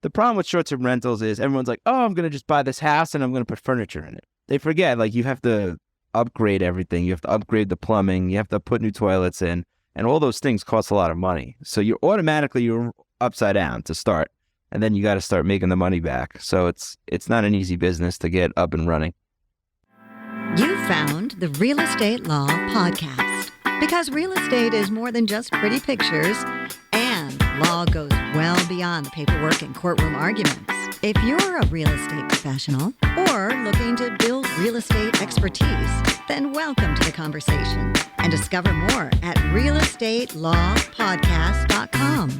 the problem with short-term rentals is everyone's like, oh, I'm going to just buy this house and I'm going to put furniture in it. They forget, like, you have to upgrade everything. You have to upgrade the plumbing. You have to put new toilets in. And all those things cost a lot of money. So you're upside down to start. And then you got to start making the money back. So it's not an easy business to get up and running. You found the Real Estate Law Podcast. Because real estate is more than just pretty pictures, and law goes well beyond the paperwork and courtroom arguments. If you're a real estate professional or looking to build real estate expertise, then welcome to the conversation and discover more at realestatelawpodcast.com.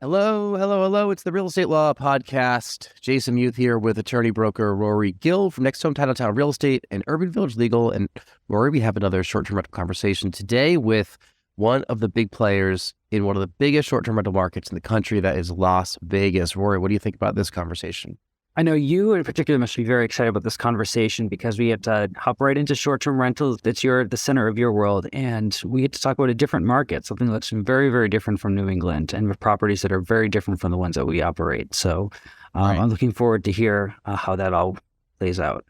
Hello. It's the Real Estate Law Podcast. Jason Muth here with attorney broker Rory Gill from Next Home Titletown Real Estate and Urban Village Legal. And Rory, we have another short-term rental conversation today with one of the big players in one of the biggest short-term rental markets in the country, that is Las Vegas. Rory, what do you think about this conversation? I know you in particular must be very excited about this conversation because we get to hop right into short-term rentals. That's the center of your world. And we get to talk about a different market, something that's very, very different from New England, and with properties that are very different from the ones that we operate. So Right. I'm looking forward to hear how that all plays out.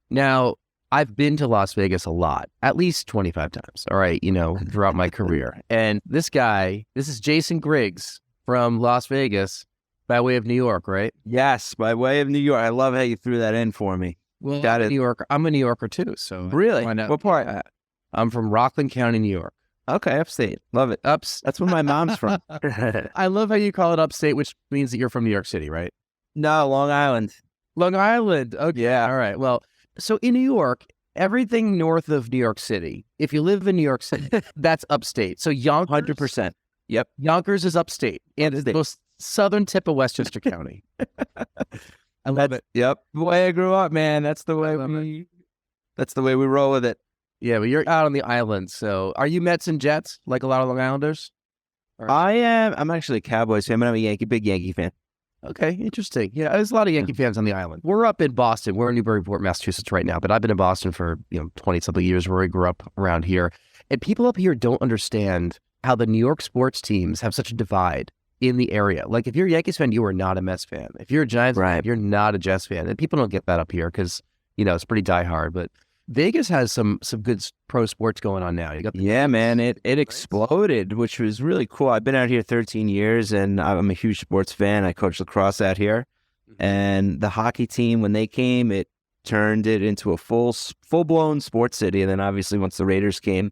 Now, I've been to Las Vegas a lot, at least 25 times, all right, throughout my career. And this is Jason Griggs from Las Vegas by way of New York, right? Yes, by way of New York. I love how you threw that in for me. Well, Got it. New Yorker. I'm a New Yorker too, so Really? why not? What part? I'm from Rockland County, New York. Okay, upstate. Love it. That's where my mom's from. I love how you call it upstate, which means that you're from New York City, right? No, Long Island. Long Island. Okay. Yeah. All right. Well, so in New York, everything north of New York City, if you live in New York City, that's upstate. So Yonkers, 100%. Yep. Yonkers is upstate, and it's the Upstate. most southern tip of Westchester County. I love it. Yep. The way I grew up, man. That's the way we roll with it. Yeah, but you're out on the island. So are you Mets and Jets like a lot of Long Islanders? I'm actually a Cowboys fan, but I'm a big Yankee fan. Okay, interesting. Yeah, there's a lot of Yankee fans on the island. We're up in Boston. We're in Newburyport, Massachusetts right now, but I've been in Boston for 20-something years where I grew up around here. And people up here don't understand how the New York sports teams have such a divide in the area. Like, if you're a Yankees fan, you are not a Mets fan. If you're a Giants fan, you're not a Jets fan. And people don't get that up here because, it's pretty diehard. But Vegas has some good pro sports going on now. You got Man, it exploded, which was really cool. I've been out here 13 years, and I'm a huge sports fan. I coach lacrosse out here. And the hockey team, when they came, it turned it into a full-blown sports city. And then obviously once the Raiders came,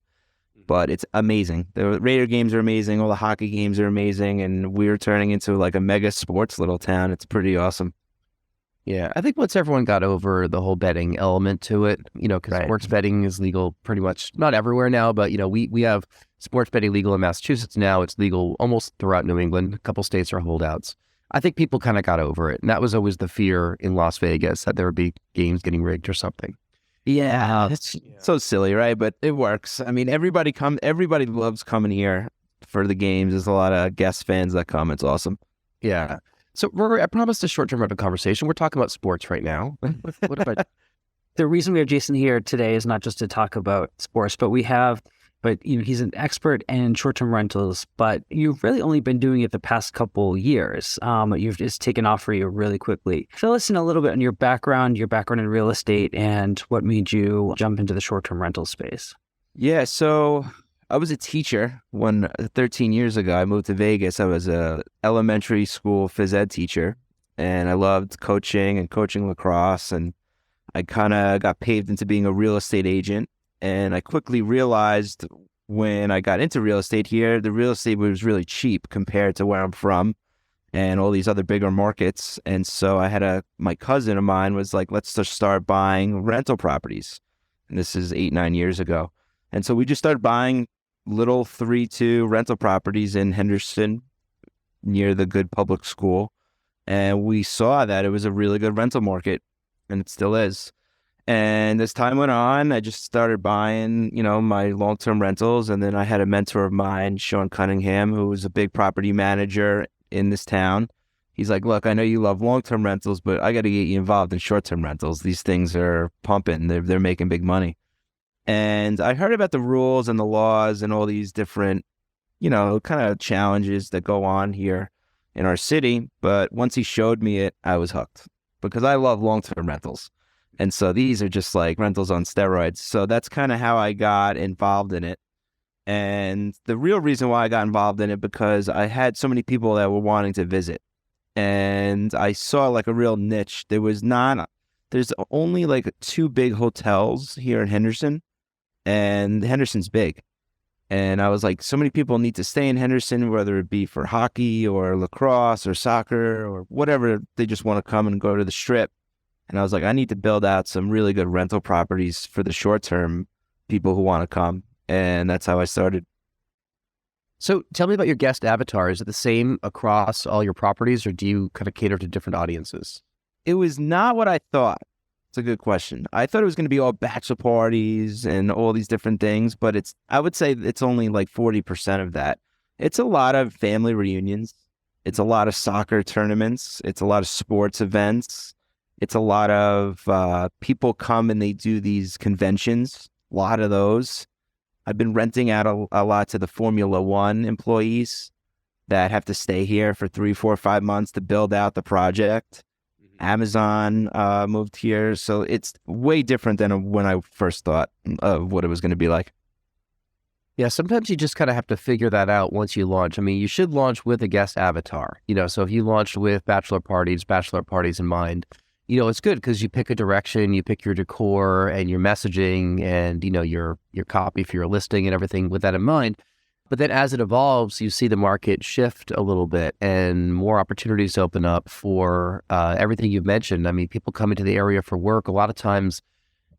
but it's amazing. The Raider games are amazing. All the hockey games are amazing. And we're turning into like a mega sports little town. It's pretty awesome. Yeah, I think once everyone got over the whole betting element to it, because Right. sports betting is legal pretty much, not everywhere now, but, we have sports betting legal in Massachusetts now. It's legal almost throughout New England. A couple states are holdouts. I think people kind of got over it. And that was always the fear in Las Vegas, that there would be games getting rigged or something. Yeah, it's so silly, right? But it works. I mean, everybody loves coming here for the games. There's a lot of guest fans that come. It's awesome. Yeah. So, Rory, I promised a short-term rental conversation. We're talking about sports right now. What about The reason we have Jason here today is not just to talk about sports, but he's an expert in short-term rentals, but you've really only been doing it the past couple years. You've just taken off for you really quickly. Fill us in a little bit on your background in real estate, and what made you jump into the short-term rental space. Yeah, so I was a teacher when 13 years ago. I moved to Vegas. I was a elementary school phys ed teacher, and I loved coaching lacrosse, and I kind of got paved into being a real estate agent. And I quickly realized when I got into real estate here, the real estate was really cheap compared to where I'm from and all these other bigger markets. And so my cousin of mine was like, let's just start buying rental properties. And this is 8-9 years ago. And so we just started buying little 3-2 rental properties in Henderson near the good public school. And we saw that it was a really good rental market, and it still is. And as time went on, I just started buying, my long-term rentals. And then I had a mentor of mine, Sean Cunningham, who was a big property manager in this town. He's like, look, I know you love long-term rentals, but I got to get you involved in short-term rentals. These things are pumping. They're making big money. And I heard about the rules and the laws and all these different, kind of challenges that go on here. in our city. But once he showed me it, I was hooked because I love long-term rentals. And so these are just like rentals on steroids. So that's kind of how I got involved in it. And the real reason why I got involved in it, because I had so many people that were wanting to visit. And I saw like a real niche. There's only like 2 big hotels here in Henderson, and Henderson's big. And I was like, so many people need to stay in Henderson, whether it be for hockey or lacrosse or soccer or whatever. They just want to come and go to the strip. And I was like, I need to build out some really good rental properties for the short term people who want to come. And that's how I started. So tell me about your guest avatar. Is it the same across all your properties, or do you kind of cater to different audiences? It was not what I thought. It's a good question. I thought it was going to be all bachelor parties and all these different things, but I would say it's only like 40% of that. It's a lot of family reunions. It's a lot of soccer tournaments. It's a lot of sports events. It's a lot of people come and they do these conventions, a lot of those. I've been renting out a lot to the Formula One employees that have to stay here for 3, 4, 5 months to build out the project. Amazon moved here. So it's way different than when I first thought of what it was going to be like. Yeah, sometimes you just kind of have to figure that out once you launch. I mean, you should launch with a guest avatar. So if you launched with bachelor parties in mind, it's good because you pick a direction, you pick your decor and your messaging and, your copy for your listing and everything with that in mind. But then as it evolves, you see the market shift a little bit and more opportunities open up for everything you've mentioned. I mean, people come into the area for work. A lot of times,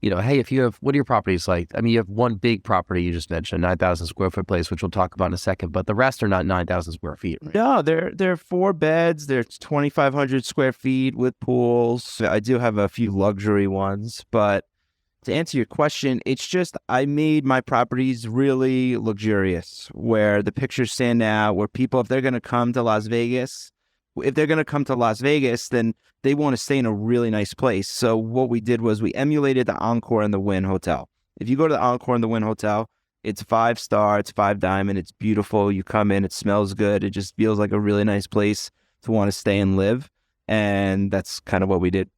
hey, what are your properties like? I mean, you have one big property you just mentioned, 9,000 square foot place, which we'll talk about in a second, but the rest are not 9,000 square feet. Right? No, they're 4 beds. They're 2,500 square feet with pools. I do have a few luxury ones, but to answer your question, it's just I made my properties really luxurious, where the pictures stand out, where people, if they're going to come to Las Vegas, then they want to stay in a really nice place. So what we did was we emulated the Encore and the Wynn Hotel. If you go to the Encore and the Wynn Hotel, it's 5-star, it's 5 diamond, it's beautiful. You come in, it smells good. It just feels like a really nice place to want to stay and live. And that's kind of what we did.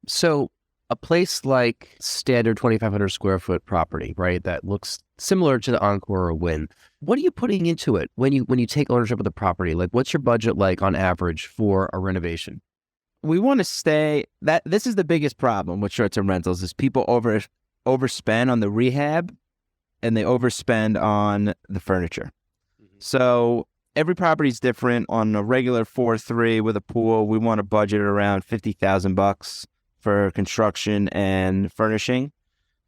So a place like standard 2,500 square foot property, right, that looks similar to the Encore or Wynn, what are you putting into it when you take ownership of the property? Like, what's your budget like on average for a renovation? We want to stay this is the biggest problem with short-term rentals is people overspend on the rehab and they overspend on the furniture. Mm-hmm. So every property is different. On a regular 4-3 with a pool, we want to budget around $50,000 for construction and furnishing.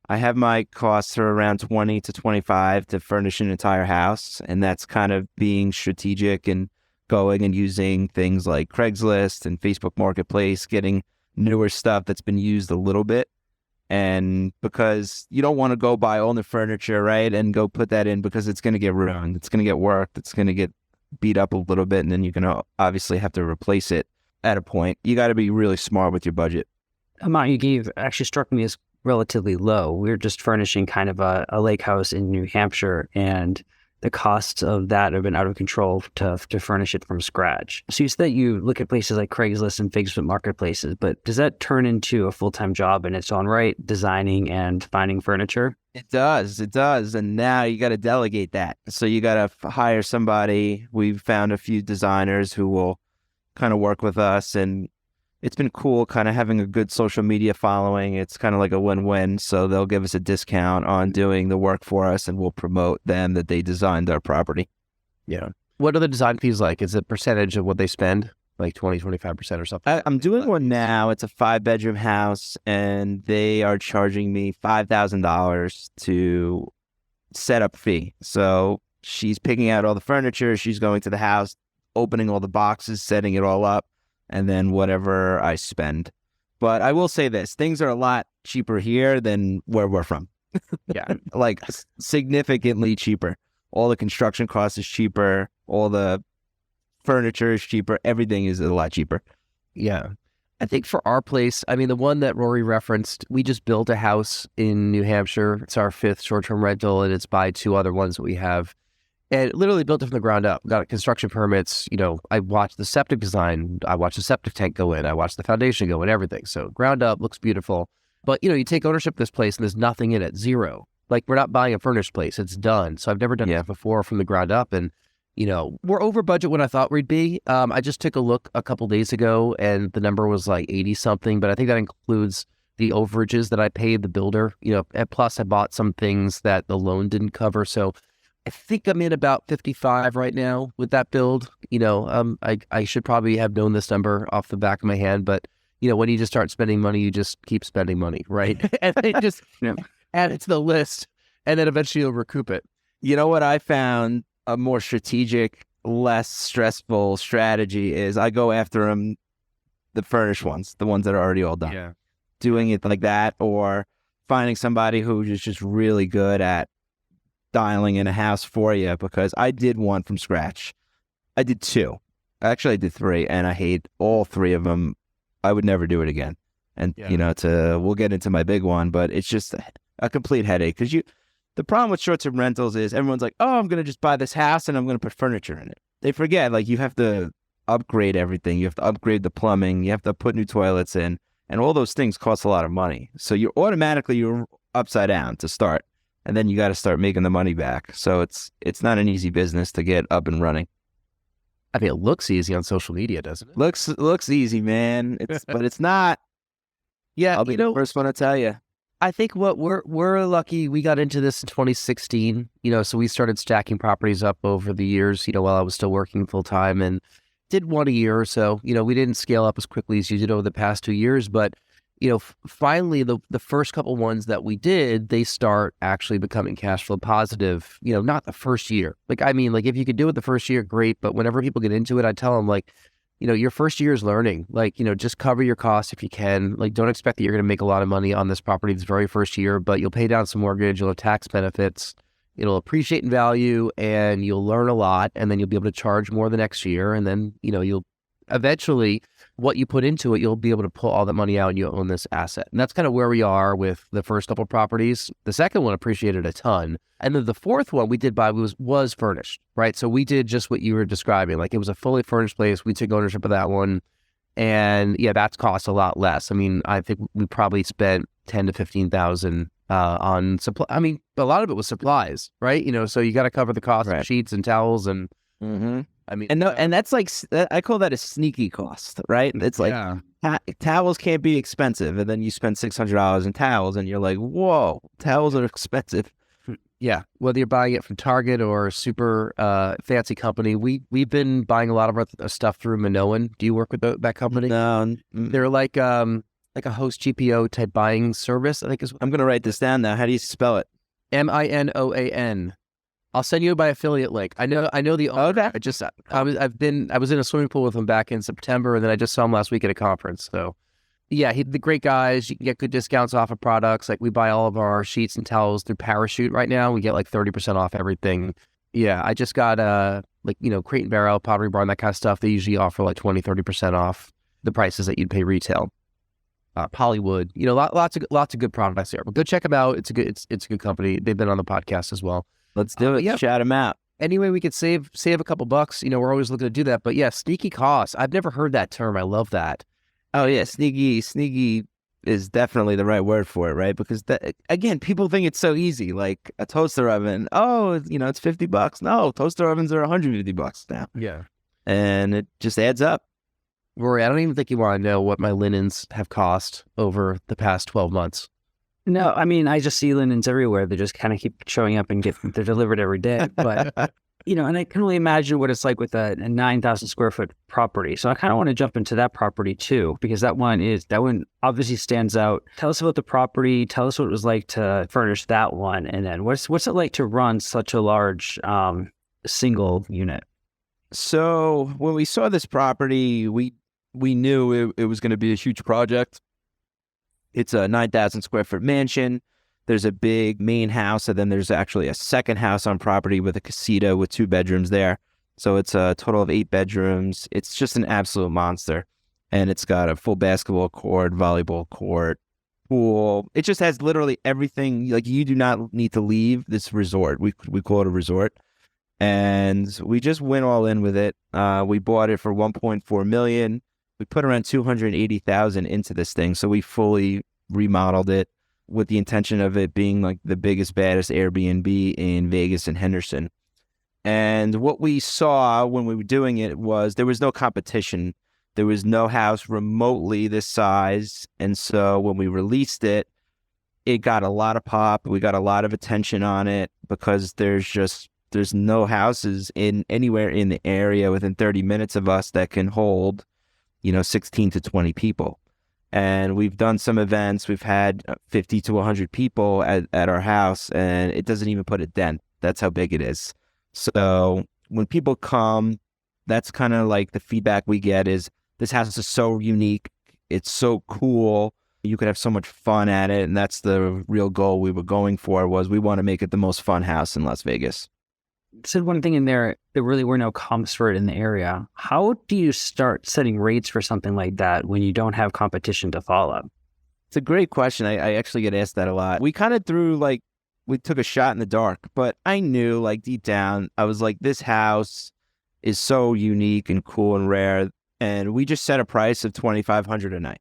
I have my costs are around 20 to 25 to furnish an entire house, and that's kind of being strategic and going and using things like Craigslist and Facebook Marketplace, getting newer stuff that's been used a little bit. And because you don't want to go buy all the furniture, right, and go put that in because it's going to get ruined, it's going to get worked, it's going to get beat up a little bit, and then you're going to obviously have to replace it at a point. You got to be really smart with your budget. Amount you gave actually struck me as relatively low. We were just furnishing kind of a lake house in New Hampshire, and the costs of that have been out of control to furnish it from scratch. So you said that you look at places like Craigslist and Facebook Marketplaces, but does that turn into a full-time job in its own right, designing and finding furniture? It does. And now you got to delegate that. So you got to hire somebody. We've found a few designers who will kind of work with us, and it's been cool kind of having a good social media following. It's kind of like a win-win. So they'll give us a discount on doing the work for us, and we'll promote them that they designed our property. Yeah. What are the design fees like? Is it a percentage of what they spend? Like 20, 25% or something? I'm doing one now. It's a 5-bedroom house, and they are charging me $5,000 to set up fee. So she's picking out all the furniture. She's going to the house, opening all the boxes, setting it all up, and then whatever I spend. But I will say this, things are a lot cheaper here than where we're from. Yeah. Like significantly cheaper. All the construction cost is cheaper. All the furniture is cheaper. Everything is a lot cheaper. Yeah. I think for our place, I mean, the one that Rory referenced, we just built a house in New Hampshire. It's our 5th short-term rental, and it's by 2 other ones that we have. and literally built it from the ground up. Got construction permits. I watched the septic design. I watched the septic tank go in. I watched the foundation go in, everything. So ground up, looks beautiful. But, you take ownership of this place and there's nothing in it, zero. Like, we're not buying a furnished place. It's done. So I've never done this before from the ground up. And, we're over budget what I thought we'd be. I just took a look a couple days ago and the number was like 80 something, but I think that includes the overages that I paid the builder, and plus I bought some things that the loan didn't cover. So I think I'm in about 55 right now with that build. I should probably have known this number off the back of my hand, but when you just start spending money, you just keep spending money, right? And it just add it to the list, and then eventually you'll recoup it. You know what I found a more strategic, less stressful strategy is I go after them, the furnished ones, the ones that are already all done. Yeah. Doing it like that, or finding somebody who is just really good at dialing in a house for you, because I did one from scratch. I did two. Actually, I did three, and I hate all three of them. I would never do it again. And, we'll get into my big one, but it's just a complete headache. Because the problem with short-term rentals is everyone's like, oh, I'm going to just buy this house and I'm going to put furniture in it. They forget, like, you have to upgrade everything. You have to upgrade the plumbing. You have to put new toilets in. And all those things cost a lot of money. So you're upside down to start. And then you got to start making the money back. So it's not an easy business to get up and running. I mean, it looks easy on social media, doesn't it? Looks easy, man. But it's not. Yeah, I'll be the first one to tell you. I think what we're lucky we got into this in 2016. So we started stacking properties up over the years. While I was still working full time, and did one a year or so. We didn't scale up as quickly as you did over the past 2 years, but finally the first couple ones that we did, they start actually becoming cash flow positive. Not the first year. If you could do it the first year, great. But whenever people get into it, I tell them your first year is learning. Just cover your costs if you can. Don't expect that you're going to make a lot of money on this property this very first year, but you'll pay down some mortgage, you'll have tax benefits. It'll appreciate in value, and you'll learn a lot, and then you'll be able to charge more the next year. And then, you'll eventually, what you put into it, you'll be able to pull all that money out and you'll own this asset. And that's kind of where we are with the first couple properties. The second one appreciated a ton. And then the fourth one we did buy was furnished, right? So we did just what you were describing. It was a fully furnished place. We took ownership of that one. And that's cost a lot less. I think we probably spent 10 to 15,000 on supply. A lot of it was supplies, right? So you got to cover the cost of sheets and towels and. Mm-hmm. And that's I call that a sneaky cost, right? It's like towels can't be expensive, and then you spend $600 in towels, and you're like, whoa, towels are expensive. Yeah, whether you're buying it from Target or a super fancy company, we've been buying a lot of our stuff through Minoan. Do you work with that company? No, they're like a host GPO type buying service. I think is. I'm gonna write this down now. How do you spell it? Minoan. I'll send you my affiliate link. I know the owner. Okay. I was in a swimming pool with him back in September, and then I just saw him last week at a conference. So yeah, the great guys. You can get good discounts off of products. We buy all of our sheets and towels through Parachute right now. We get 30% off everything. Yeah, I just got Crate and Barrel, Pottery Barn, that kind of stuff. They usually offer 20-30% off the prices that you'd pay retail. Polywood, lots of good products there. But go check them out. It's a good company. They've been on the podcast as well. Let's do it. Yeah. Shout them out. Anyway, we could save a couple bucks. We're always looking to do that. But yeah, sneaky costs. I've never heard that term. I love that. Oh yeah, sneaky is definitely the right word for it, right? Because again, people think it's so easy, like a toaster oven. Oh, it's $50. No, toaster ovens are $150 now. Yeah, and it just adds up. Rory, I don't even think you want to know what my linens have cost over the past 12 months. No, I just see linens everywhere. They just kind of keep showing up and they're delivered every day. But, and I can only imagine what it's like with a 9,000 square foot property. So I kind of want to jump into that property too, because that one obviously stands out. Tell us about the property. Tell us what it was like to furnish that one. And then what's it like to run such a large single unit? So when we saw this property, we knew it was going to be a huge project. It's a 9,000 square foot mansion. There's a big main house, and then there's actually a second house on property with a casita with 2 bedrooms there. So it's a total of 8 bedrooms. It's just an absolute monster. And it's got a full basketball court, volleyball court, pool. It just has literally everything. You do not need to leave this resort. We call it a resort. And we just went all in with it. We bought it for 1.4 million. We put around 280,000 into this thing. So we fully remodeled it with the intention of it being like the biggest, baddest Airbnb in Vegas and Henderson. And what we saw when we were doing it was there was no competition. There was no house remotely this size. And so when we released it, it got a lot of pop. We got a lot of attention on it because there's no houses in anywhere in the area within 30 minutes of us that can hold, 16 to 20 people. And we've done some events. We've had 50 to 100 people at our house, and it doesn't even put a dent. That's how big it is. So when people come, that's kind of like the feedback we get is this house is so unique. It's so cool. You could have so much fun at it. And that's the real goal we were going for, was we want to make it the most fun house in Las Vegas. Said one thing in there, there really were no comps for it in the area. How do you start setting rates for something like that when you don't have competition to follow? It's a great question. I actually get asked that a lot. We kind of we took a shot in the dark, but I knew deep down, I was like, this house is so unique and cool and rare. And we just set a price of $2,500 a night.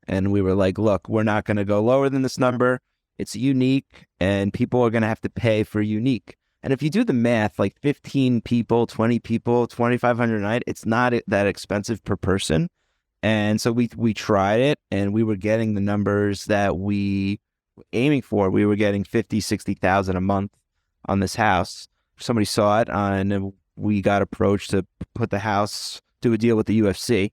And we were like, look, we're not going to go lower than this number. It's unique and people are going to have to pay for unique. And if you do the math, 15 people, 20 people, $2,500 a night, it's not that expensive per person. And so we tried it, and we were getting the numbers that we were aiming for. We were getting 50, 60,000 a month on this house. Somebody saw it, and we got approached to put the house, do a deal with the UFC.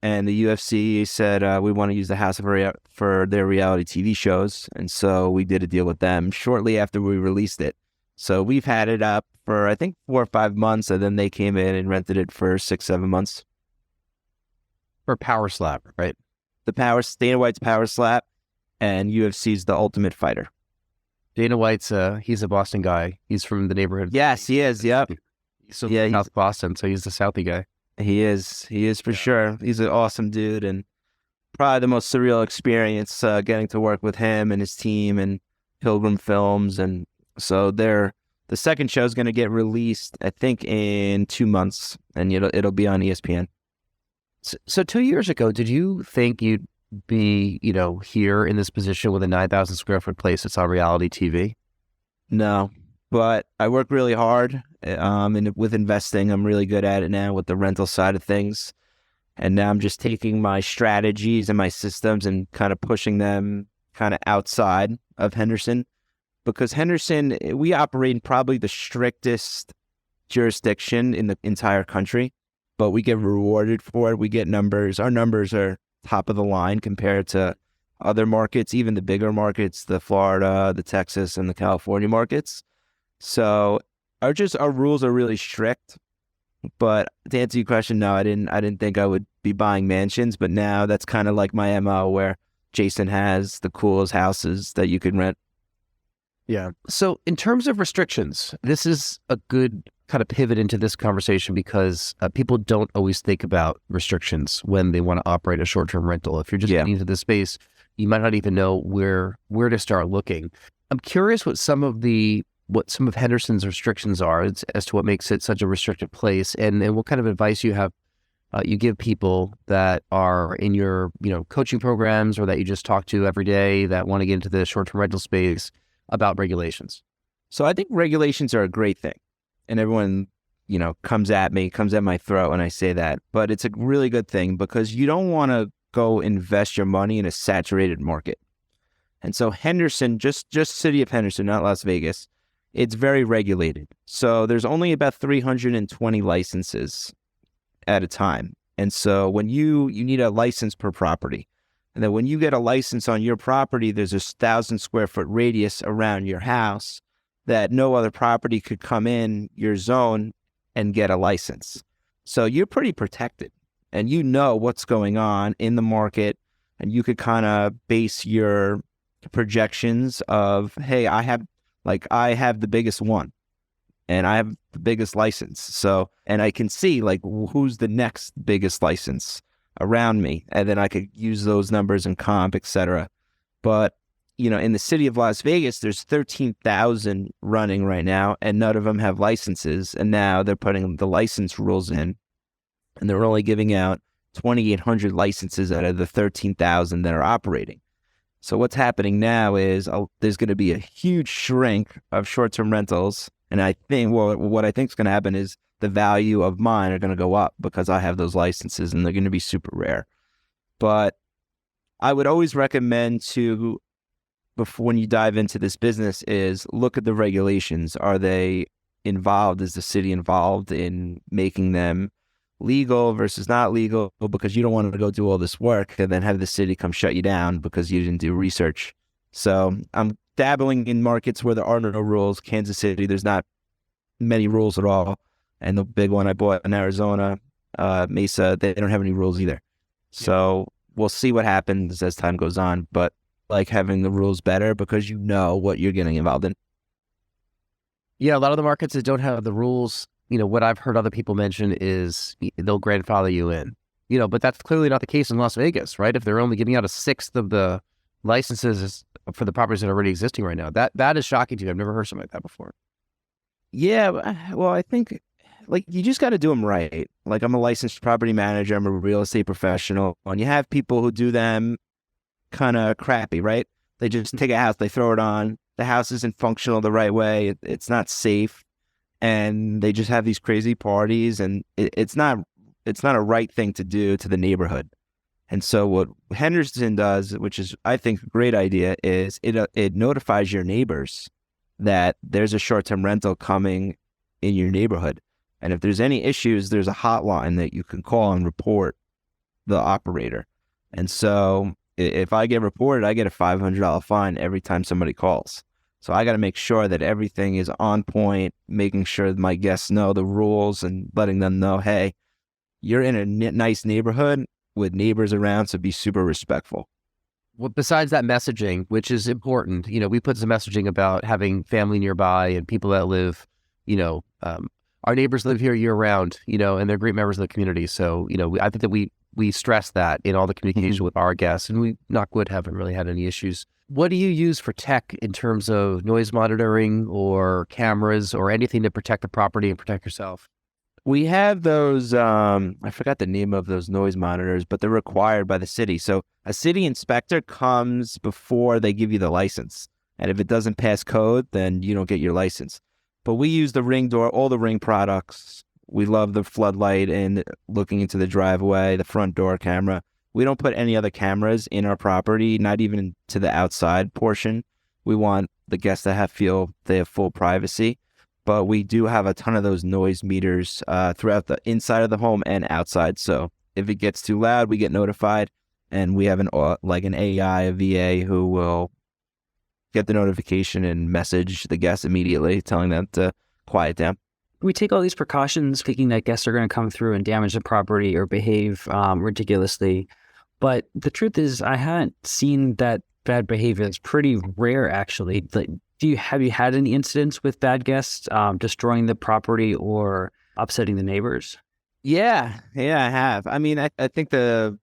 And the UFC said, we want to use the house for their reality TV shows. And so we did a deal with them shortly after we released it. So we've had it up for, I think, 4 or 5 months, and then they came in and rented it for 6, 7 months. For Power Slap, right? Dana White's Power Slap, and UFC's The Ultimate Fighter. Dana White's, he's a Boston guy. He's from the neighborhood. Yes, he is. Yep. So yeah, South Boston, so he's the Southie guy. He is for sure. He's an awesome dude, and probably the most surreal experience getting to work with him and his team and Pilgrim Films. And so the second show is going to get released, I think, in 2 months, and it'll be on ESPN. So 2 years ago, did you think you'd be, here in this position with a 9,000 square foot place that's on reality TV? No, but I work really hard. And with investing, I'm really good at it now with the rental side of things. And now I'm just taking my strategies and my systems and kind of pushing them kind of outside of Henderson. Because Henderson, we operate in probably the strictest jurisdiction in the entire country, but we get rewarded for it. We get numbers. Our numbers are top of the line compared to other markets, even the bigger markets, the Florida, the Texas, and the California markets. So our rules are really strict. But to answer your question, no, I didn't think I would be buying mansions, but now that's kind of like my MO, where Jason has the coolest houses that you can rent. Yeah. So in terms of restrictions, this is a good kind of pivot into this conversation because people don't always think about restrictions when they want to operate a short-term rental. If you're just getting into the space, you might not even know where to start looking. I'm curious what some of Henderson's restrictions are as to what makes it such a restricted place, and what kind of advice you have you give people that are in your coaching programs or that you just talk to every day that want to get into the short-term rental space about regulations. So I think regulations are a great thing, and everyone comes at my throat when I say that, but it's a really good thing because you don't want to go invest your money in a saturated market. And so Henderson, just city of Henderson, not Las Vegas, it's very regulated. So there's only about 320 licenses at a time. And so when you need a license per property, and then when you get a license on your property, there's a 1,000 square foot radius around your house that no other property could come in your zone and get a license. So you're pretty protected, and you know what's going on in the market, and you could kind of base your projections of, hey, I have the biggest one, and I have the biggest license. So, and I can see who's the next biggest license around me, and then I could use those numbers and comp, etc. But in the city of Las Vegas, there's 13,000 running right now, and none of them have licenses. And now they're putting the license rules in, and they're only giving out 2,800 licenses out of the 13,000 that are operating. So what's happening now is there's going to be a huge shrink of short-term rentals. And I think, what I think is going to happen is the value of mine are going to go up because I have those licenses, and they're going to be super rare. But I would always recommend before when you dive into this business is look at the regulations. Are they involved? Is the city involved in making them legal versus not legal? Because you don't want to go do all this work and then have the city come shut you down because you didn't do research. So I'm dabbling in markets where there are no rules. Kansas City, there's not many rules at all. And the big one I bought in Arizona, Mesa, they don't have any rules either. So we'll see what happens as time goes on. But like having the rules better because you know what you're getting involved in. Yeah, a lot of the markets that don't have the rules, what I've heard other people mention is they'll grandfather you in, but that's clearly not the case in Las Vegas, right? If they're only giving out a sixth of the licenses for the properties that are already existing right now, that is shocking to me. I've never heard something like that before. Yeah, well, I think you just got to do them right. Like I'm a licensed property manager, I'm a real estate professional, and you have people who do them kind of crappy, right? They just take a house, they throw it on, the house isn't functional the right way, it's not safe, and they just have these crazy parties, and it's not a right thing to do to the neighborhood. And so what Henderson does, which is I think a great idea, is it notifies your neighbors that there's a short-term rental coming in your neighborhood, and if there's any issues, there's a hotline that you can call and report the operator. And so if I get reported, I get a $500 fine every time somebody calls. So I got to make sure that everything is on point, making sure that my guests know the rules and letting them know, hey, you're in a nice neighborhood with neighbors around, so be super respectful. Well, besides that messaging, which is important, we put some messaging about having family nearby and people that live, our neighbors live here year round, and they're great members of the community. So, I think that we stress that in all the communication with our guests, and we, knock wood, haven't really had any issues. What do you use for tech in terms of noise monitoring or cameras or anything to protect the property and protect yourself? We have those, I forgot the name of those noise monitors, but they're required by the city. So a city inspector comes before they give you the license. And if it doesn't pass code, then you don't get your license. But we use the Ring door, all the Ring products. We love the floodlight and looking into the driveway, the front door camera. We don't put any other cameras in our property, not even to the outside portion. We want the guests to feel they have full privacy. But we do have a ton of those noise meters throughout the inside of the home and outside. So if it gets too loud, we get notified, and we have an AI, a VA, who will get the notification and message the guests immediately, telling them to quiet down. We take all these precautions, thinking that guests are going to come through and damage the property or behave ridiculously. But the truth is, I haven't seen that bad behavior. It's pretty rare, actually. Have you had any incidents with bad guests destroying the property or upsetting the neighbors? Yeah, I have. I mean, I think the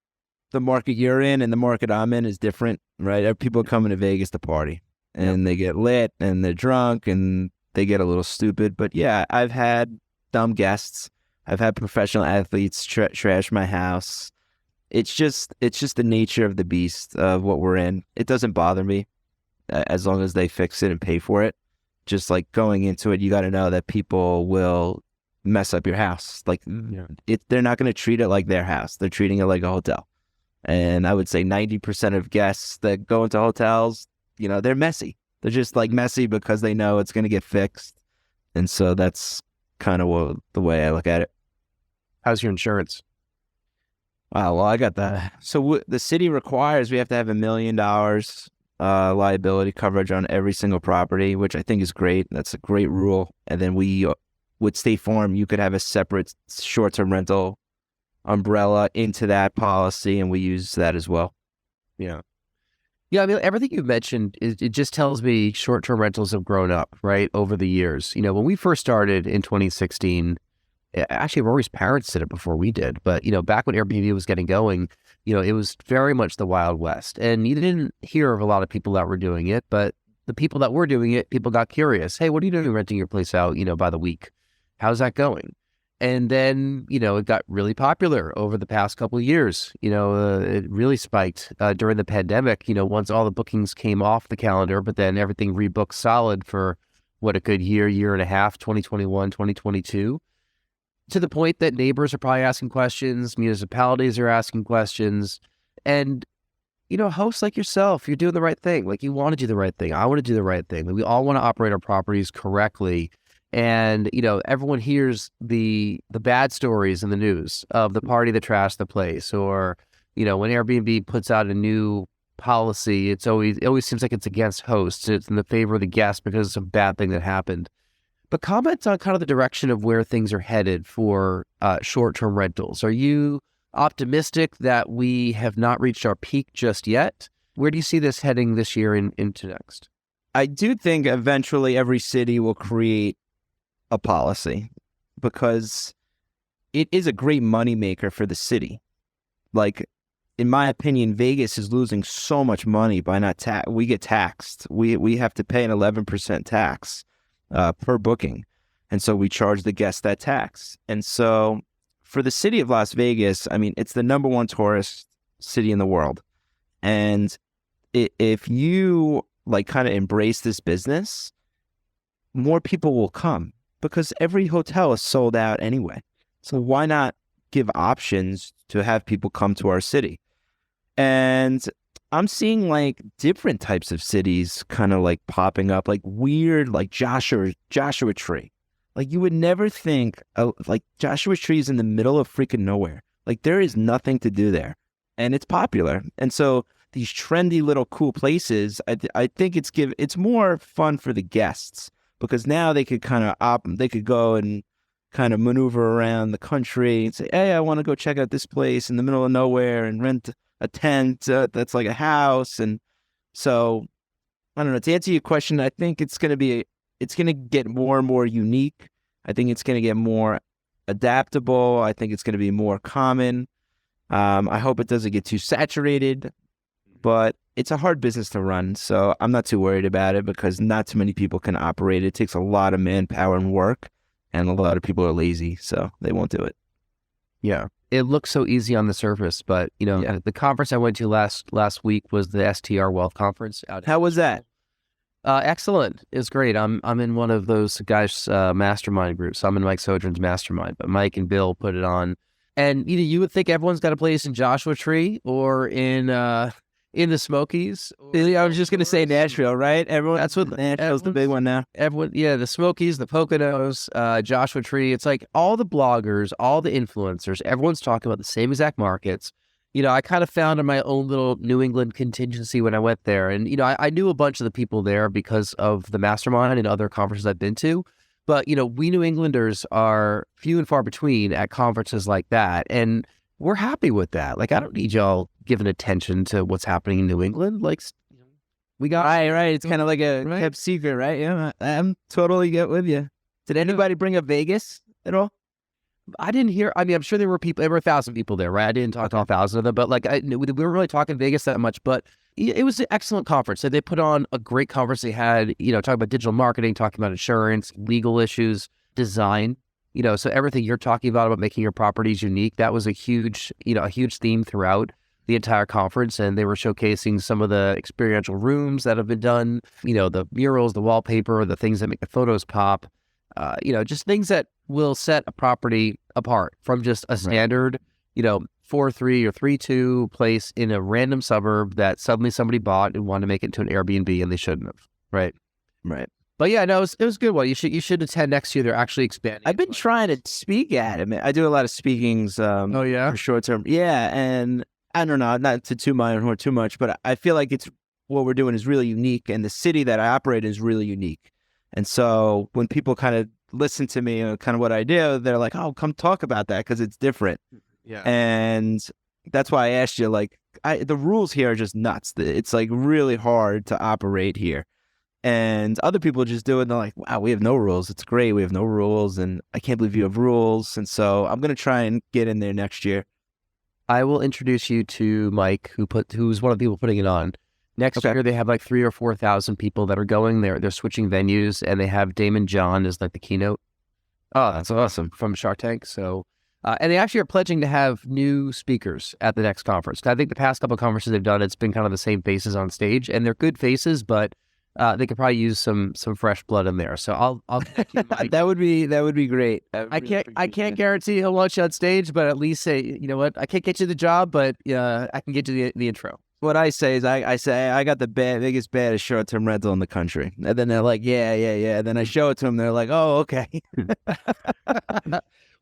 market you're in and the market I'm in is different, right? People are coming to Vegas to party, and they get lit, and they're drunk, and they get a little stupid. But yeah, I've had dumb guests. I've had professional athletes trash my house. It's just the nature of the beast of what we're in. It doesn't bother me as long as they fix it and pay for it. Just like going into it, you got to know that people will mess up your house. They're not going to treat it like their house. They're treating it like a hotel. And I would say 90% of guests that go into hotels, they're messy. They're just messy because they know it's going to get fixed. And so that's kind of the way I look at it. How's your insurance? Wow, well, I got that. So the city requires we have to have $1 million liability coverage on every single property, which I think is great. That's a great rule. And then with State Farm, you could have a separate short-term rental umbrella into that policy, and we use that as well. Yeah. Yeah, I mean, everything you've mentioned, it just tells me short-term rentals have grown up, right, over the years. When we first started in 2016, actually Rory's parents did it before we did, but back when Airbnb was getting going, it was very much the Wild West, and you didn't hear of a lot of people that were doing it, but the people that were doing it, people got curious. Hey, what are you doing renting your place out, by the week? How's that going? And then, it got really popular over the past couple of years. It really spiked during the pandemic, once all the bookings came off the calendar, but then everything rebooked solid for what, a good year and a half, 2021, 2022, to the point that neighbors are probably asking questions, municipalities are asking questions, and hosts like yourself, you're doing the right thing. Like, you want to do the right thing. I want to do the right thing. Like, we all want to operate our properties correctly. And, everyone hears the bad stories in the news of the party that trashed the place, or, when Airbnb puts out a new policy, it always seems like it's against hosts. It's in the favor of the guest because it's a bad thing that happened. But comment on kind of the direction of where things are headed for short-term rentals. Are you optimistic that we have not reached our peak just yet? Where do you see this heading this year into next? I do think eventually every city will create a policy, because it is a great moneymaker for the city. Like, in my opinion, Vegas is losing so much money by not we get taxed. We have to pay an 11% tax per booking. And so we charge the guests that tax. And so for the city of Las Vegas, I mean, it's the number one tourist city in the world. And if you like kind of embrace this business, more people will come, because every hotel is sold out anyway. So why not give options to have people come to our city? And I'm seeing like different types of cities kind of like popping up, like weird, like Joshua Tree. Like, you would never think, like, Joshua Tree is in the middle of freaking nowhere. Like, there is nothing to do there, and it's popular. And so these trendy little cool places, I think it's more fun for the guests, because now they could kind of they could go and kind of maneuver around the country and say, hey, I want to go check out this place in the middle of nowhere and rent a tent that's like a house. And so, I don't know, to answer your question, I think it's going to get more and more unique. I think it's going to get more adaptable. I think it's going to be more common. I hope it doesn't get too saturated, but it's a hard business to run. So I'm not too worried about it, because not too many people can operate it. It takes a lot of manpower and work, and a lot of people are lazy, so they won't do it. Yeah. It looks so easy on the surface, but the conference I went to last week was the STR Wealth Conference. How was that? Excellent. It's great. I'm in one of those guys' mastermind groups. I'm in Mike Sojourn's mastermind, but Mike and Bill put it on. And you would think everyone's got a place in Joshua Tree or in the Smokies. I was just gonna say Nashville, right? That's what Nashville's the big one now. Everyone, the Smokies, the Poconos, Joshua Tree. It's like all the bloggers, all the influencers, everyone's talking about the same exact markets. I kind of found my own little New England contingency when I went there. And, I knew a bunch of the people there because of the mastermind and other conferences I've been to. But, we New Englanders are few and far between at conferences like that. And we're happy with that. Like, I don't need y'all giving attention to what's happening in New England. Like, we got... Right. It's kind of like a kept secret, right? Yeah, I'm totally get with you. Did anybody bring up Vegas at all? I didn't hear. I mean, I'm sure there were 1,000 people there, right? I didn't talk to 1,000 of them, but like, we weren't really talking Vegas that much. But it was an excellent conference. So they put on a great conference. They had, talking about digital marketing, talking about insurance, legal issues, design. So everything you're talking about making your properties unique. That was a huge theme throughout the entire conference, and they were showcasing some of the experiential rooms that have been done. The murals, the wallpaper, the things that make the photos pop. Just things that will set a property apart from just a standard, 4-3 or 3-2 place in a random suburb that suddenly somebody bought and wanted to make it into an Airbnb and they shouldn't have. Right. But yeah, no, it was a good one. You should attend next year. They're actually expanding. I've been trying to speak at it. I do a lot of speakings. Oh yeah, for short term. Yeah, and I don't know, not to toot my own horn too much, but I feel like what we're doing is really unique, and the city that I operate in is really unique. And so when people kind of listen to me and kind of what I do, they're like, "Oh, come talk about that because it's different." Yeah, and that's why I asked you. Like, the rules here are just nuts. It's like really hard to operate here. And other people just do it and they're like, wow, we have no rules. It's great. We have no rules. And I can't believe you have rules. And so I'm going to try and get in there next year. I will introduce you to Mike, who's one of the people putting it on. Next year, they have like 3,000 or 4,000 people that are going. They're switching venues, and they have Damon John as like the keynote. Oh, that's awesome. From Shark Tank. So, and they actually are pledging to have new speakers at the next conference. I think the past couple of conferences they've done, it's been kind of the same faces on stage, and they're good faces, but they could probably use some fresh blood in there. So I'll that would be great. I can't guarantee he'll launch you on stage, but at least say, you know what, I can't get you the job, but I can get you the intro. What I say is I say I got the biggest, baddest short-term rental in the country. And then they're like, yeah. And then I show it to them. They're like, oh, okay.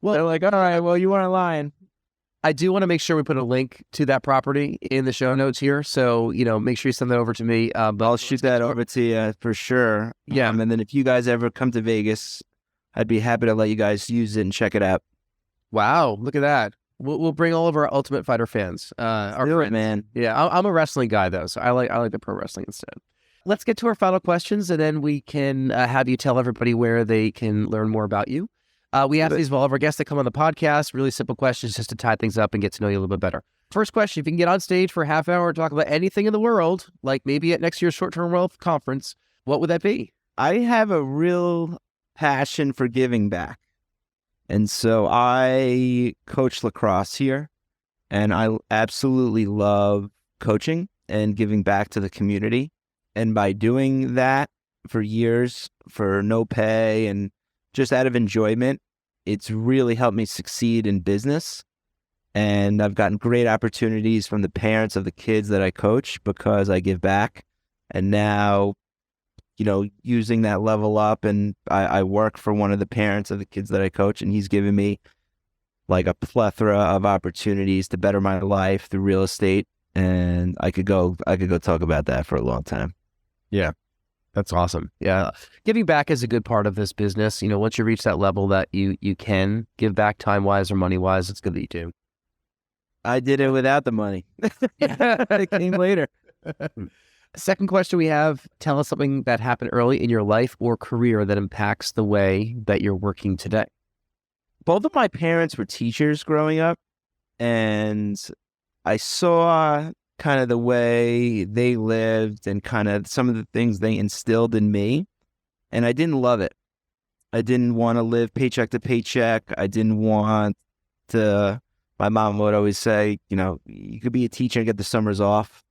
Well, they're like, all right, well, you weren't lying. I do want to make sure we put a link to that property in the show notes here. So, make sure you send that over to me. But I'll shoot that over to you for sure. Yeah. And then if you guys ever come to Vegas, I'd be happy to let you guys use it and check it out. Wow. Look at that. We'll bring all of our Ultimate Fighter fans. Our Do it, friends. man. Yeah, I'm a wrestling guy though, so I like the pro wrestling instead. Let's get to our final questions, and then we can have you tell everybody where they can learn more about you. We ask these of all of our guests that come on the podcast. Really simple questions just to tie things up and get to know you a little bit better. First question: if you can get on stage for a half hour and talk about anything in the world, like maybe at next year's Short-Term Wealth Conference, what would that be? I have a real passion for giving back. And so I coach lacrosse here, and I absolutely love coaching and giving back to the community. And by doing that for years, for no pay and just out of enjoyment, it's really helped me succeed in business. And I've gotten great opportunities from the parents of the kids that I coach because I give back. And now, using that level up, and I work for one of the parents of the kids that I coach, and he's given me like a plethora of opportunities to better my life through real estate. And I could go talk about that for a long time. Yeah, that's awesome. Yeah, giving back is a good part of this business. Once you reach that level that you can give back time-wise or money-wise, it's good that you do. I did it without the money. It came later. Second question we have, tell us something that happened early in your life or career that impacts the way that you're working today. Both of my parents were teachers growing up, and I saw kind of the way they lived and kind of some of the things they instilled in me, and I didn't love it. I didn't want to live paycheck to paycheck. I didn't want to, my mom would always say, you could be a teacher and get the summers off.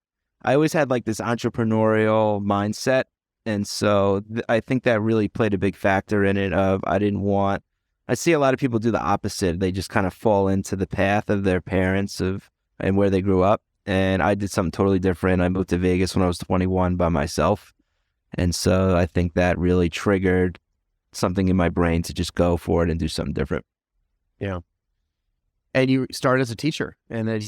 I always had like this entrepreneurial mindset. And so I think that really played a big factor in it I see a lot of people do the opposite. They just kind of fall into the path of their parents and where they grew up. And I did something totally different. I moved to Vegas when I was 21 by myself. And so I think that really triggered something in my brain to just go for it and do something different. Yeah. And you started as a teacher, and then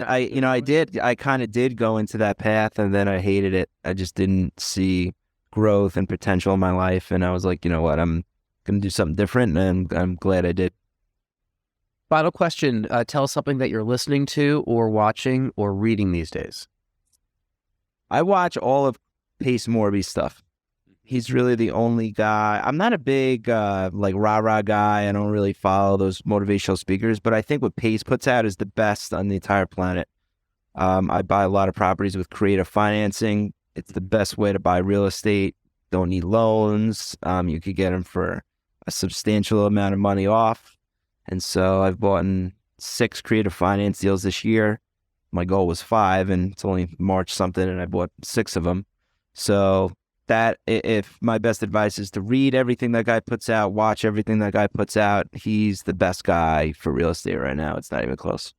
I kind of did go into that path, and then I hated it. I just didn't see growth and potential in my life. And I was like, you know what, I'm going to do something different. And I'm glad I did. Final question. Tell us something that you're listening to or watching or reading these days. I watch all of Pace Morby's stuff. He's really the only guy. I'm not a big rah-rah guy. I don't really follow those motivational speakers, but I think what Pace puts out is the best on the entire planet. I buy a lot of properties with creative financing. It's the best way to buy real estate. Don't need loans. You could get them for a substantial amount of money off. And so I've bought 6 creative finance deals this year. My goal was 5, and it's only March something, and I bought 6 of them. So that if my best advice is to read everything that guy puts out, watch everything that guy puts out, he's the best guy for real estate right now. It's not even close.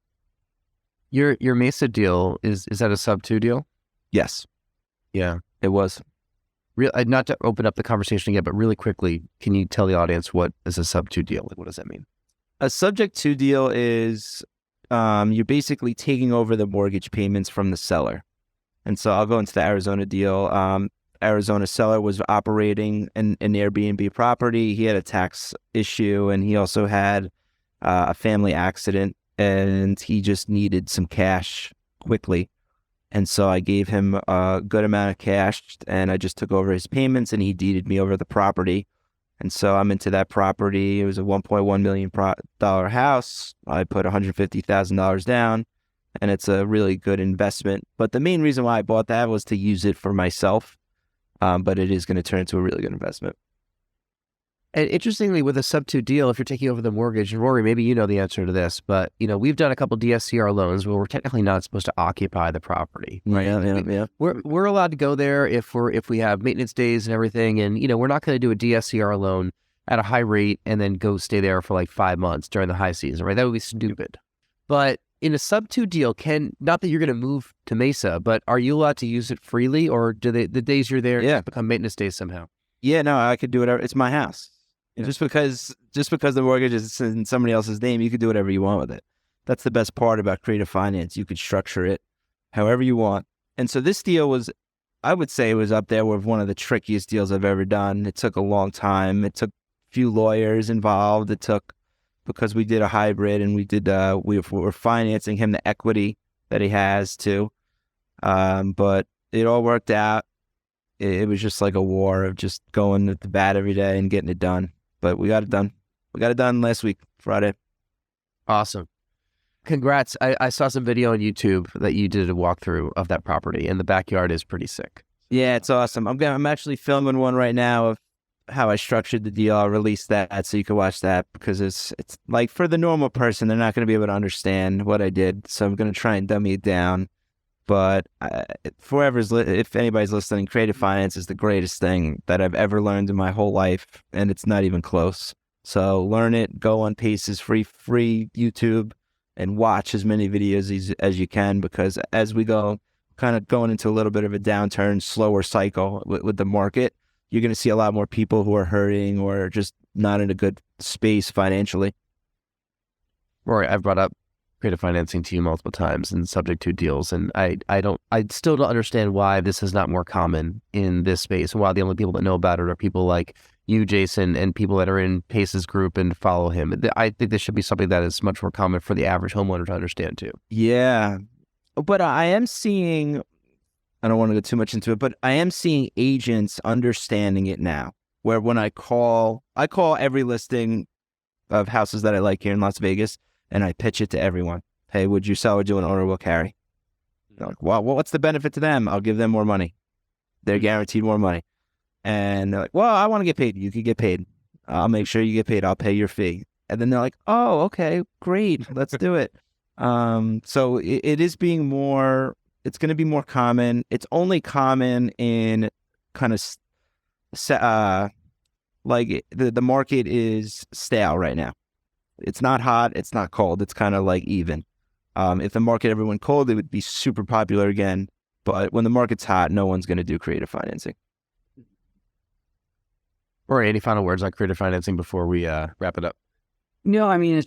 Your Mesa deal, is that a sub-2 deal? Yes. Yeah. It was. Not to open up the conversation again, but really quickly, can you tell the audience what is a sub-2 deal? Like, what does that mean? A subject to deal is you're basically taking over the mortgage payments from the seller. And so I'll go into the Arizona deal. Arizona seller was operating an Airbnb property. He had a tax issue, and he also had a family accident, and he just needed some cash quickly. And so I gave him a good amount of cash, and I just took over his payments, and he deeded me over the property. And so I'm into that property. It was a $1.1 million dollar house. I put $150,000 down, and it's a really good investment. But the main reason why I bought that was to use it for myself. But it is going to turn into a really good investment. And interestingly, with a sub-2 deal, if you're taking over the mortgage, and Rory, maybe you know the answer to this, but we've done a couple DSCR loans where we're technically not supposed to occupy the property. Right? Yeah. We're allowed to go there if we have maintenance days and everything, and we're not going to do a DSCR loan at a high rate and then go stay there for like 5 months during the high season, right? That would be stupid. But in a sub-2 deal, not that you're going to move to Mesa, but are you allowed to use it freely, or do the days you're there become maintenance days somehow? Yeah, no, I could do whatever. It's my house. Yeah. Just because the mortgage is in somebody else's name, you could do whatever you want with it. That's the best part about creative finance. You could structure it however you want. And so this deal was, I would say, it was up there with one of the trickiest deals I've ever done. It took a long time. It took a few lawyers involved. It took, because we did a hybrid, and we were financing him the equity that he has too. But it all worked out. It was just like a war of just going at the bat every day and getting it done. But we got it done. We got it done last week, Friday. Awesome. Congrats. I saw some video on YouTube that you did a walkthrough of that property, and the backyard is pretty sick. Yeah, it's awesome. I'm actually filming one right now of how I structured the deal. I'll release that so you can watch that, because it's like, for the normal person, they're not going to be able to understand what I did. So I'm going to try and dummy it down. But if anybody's listening, creative finance is the greatest thing that I've ever learned in my whole life, and it's not even close. So learn it, go on Pace's free YouTube, and watch as many videos as you can, because as we go, kind of going into a little bit of a downturn, slower cycle with the market, you're going to see a lot more people who are hurting or just not in a good space financially. Rory, I've brought up creative financing to you multiple times and subject to deals, and I still don't understand why this is not more common in this space, and why the only people that know about it are people like you, Jason, and people that are in Pace's group and follow him. I think this should be something that is much more common for the average homeowner to understand too. Yeah, but I am seeing, I don't want to go too much into it, but I am seeing agents understanding it now, where when I call every listing of houses that I like here in Las Vegas, and I pitch it to everyone. Hey, would you sell or do an owner will carry? They're like, well, what's the benefit to them? I'll give them more money. They're guaranteed more money. And they're like, well, I want to get paid. You could get paid. I'll make sure you get paid. I'll pay your fee. And then they're like, oh, okay, great. Let's do it. So it is being more, it's going to be more common. It's only common in kind of, like the market is stale right now. It's not hot. It's not cold. It's kind of like even. If the market ever went cold, it would be super popular again. But when the market's hot, no one's going to do creative financing. Rory, any final words on creative financing before we wrap it up? No, I mean,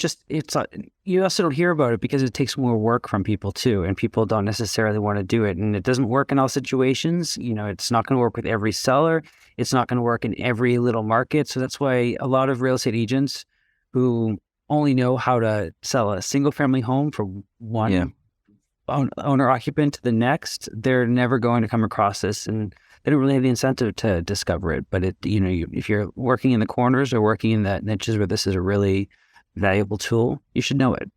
you also don't hear about it because it takes more work from people too, and people don't necessarily want to do it. And it doesn't work in all situations. It's not going to work with every seller. It's not going to work in every little market. So that's why a lot of real estate agents who only know how to sell a single family home for one owner occupant to the next, they're never going to come across this, and they don't really have the incentive to discover it. But if you're working in the corners or working in that niches where this is a really valuable tool, you should know it.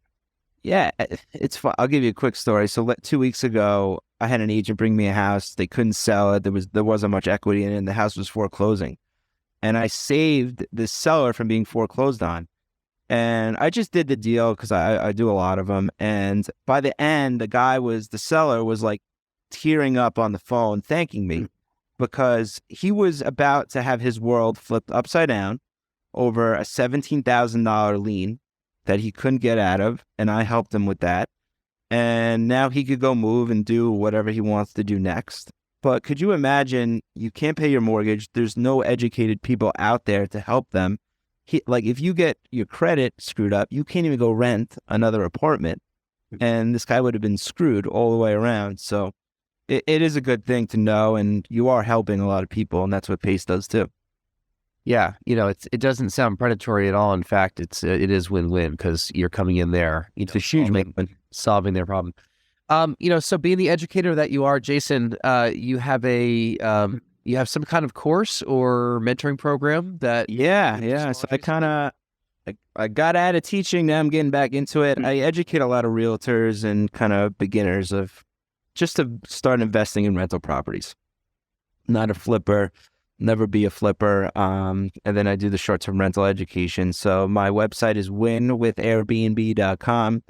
Yeah, it's fun. I'll give you a quick story. So 2 weeks ago, I had an agent bring me a house. They couldn't sell it. There wasn't much equity in it, and the house was foreclosing. And I saved the seller from being foreclosed on. And I just did the deal because I do a lot of them. And by the end, the seller was like tearing up on the phone, thanking me, because he was about to have his world flipped upside down over a $17,000 lien that he couldn't get out of. And I helped him with that. And now he could go move and do whatever he wants to do next. But could you imagine, you can't pay your mortgage. There's no educated people out there to help them. If you get your credit screwed up, you can't even go rent another apartment. And this guy would have been screwed all the way around. So it is a good thing to know, and you are helping a lot of people, and that's what Pace does too. Yeah, it doesn't sound predatory at all. In fact, it is win-win, because you're coming in there, It's a huge win. solving their problem. So being the educator that you are, Jason, you have you have some kind of course or mentoring program that Yeah. So I got out of teaching. Now I'm getting back into it. I educate a lot of realtors and kind of beginners of just to start investing in rental properties. Not a flipper, never be a flipper. And then I do the short-term rental education. So my website is winwithairbnb.com.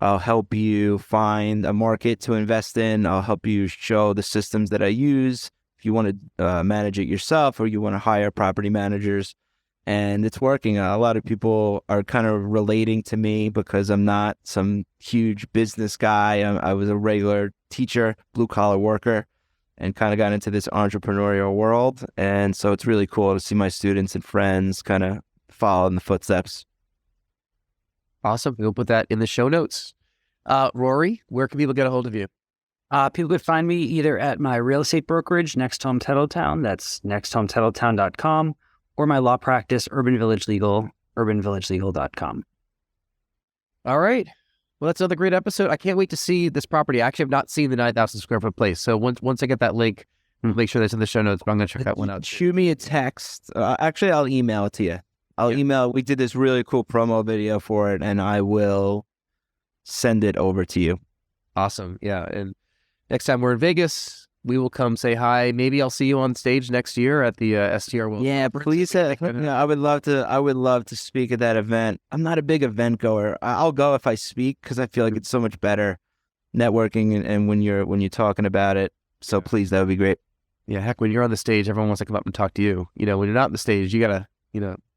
I'll help you find a market to invest in. I'll help you show the systems that I use. If you want to manage it yourself or you want to hire property managers, and it's working. A lot of people are kind of relating to me because I'm not some huge business guy. I was a regular teacher, blue collar worker, and kind of got into this entrepreneurial world. And so it's really cool to see my students and friends kind of follow in the footsteps. Awesome. We'll put that in the show notes. Rory, where can people get a hold of you? People could find me either at my real estate brokerage, Next Home Titletown, that's nexthometitletown.com, or my law practice, Urban Village Legal, urbanvillagelegal.com. All right. Well, that's another great episode. I can't wait to see this property. I actually have not seen the 9,000 square foot place. So once I get that link, I'll make sure that's in the show notes, but I'm going to check that one out. Shoot me a text. Actually, I'll email it to you. We did this really cool promo video for it, and I will send it over to you. Awesome. Yeah. And next time we're in Vegas, we will come say hi. Maybe I'll see you on stage next year at the STR World. Yeah, please. I would love to speak at that event. I'm not a big event goer. I'll go if I speak because I feel like it's so much better networking and when you're talking about it. So please, that would be great. Yeah, heck, when you're on the stage, everyone wants to come up and talk to you. When you're not on the stage, you gotta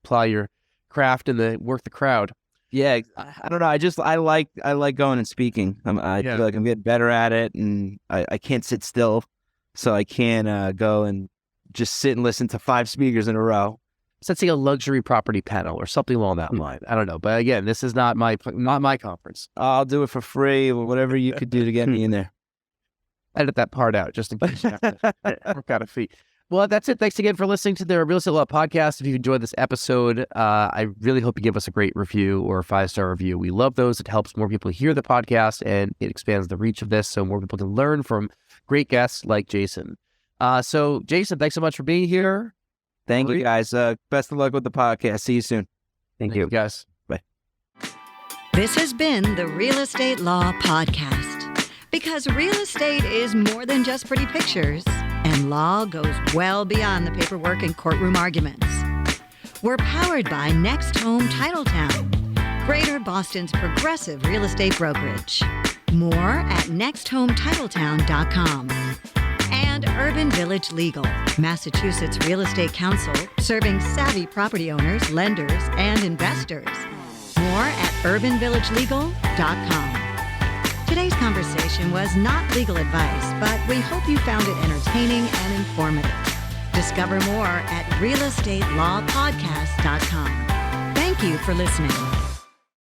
ply your craft and work the crowd. Yeah, I don't know. I like going and speaking. I feel like I'm getting better at it, and I can't sit still. So I can't go and just sit and listen to 5 speakers in a row. So let's say a luxury property panel or something along that line. I don't know. But again, this is not my conference. I'll do it for free, whatever you could do to get me in there. Edit that part out just in case you have to work out a fee. Well, that's it. Thanks again for listening to the Real Estate Law Podcast. If you enjoyed this episode, I really hope you give us a great review or a 5-star review. We love those. It helps more people hear the podcast and it expands the reach of this so more people can learn from great guests like Jason. So, Jason, thanks so much for being here. Thank you, guys. Best of luck with the podcast. See you soon. Thank you, guys. Bye. This has been the Real Estate Law Podcast. Because real estate is more than just pretty pictures, and law goes well beyond the paperwork and courtroom arguments. We're powered by Next Home Titletown, Greater Boston's progressive real estate brokerage. More at nexthometitletown.com. And Urban Village Legal, Massachusetts Real Estate Council, serving savvy property owners, lenders, and investors. More at urbanvillagelegal.com. Today's conversation was not legal advice, but we hope you found it entertaining and informative. Discover more at realestatelawpodcast.com. Thank you for listening.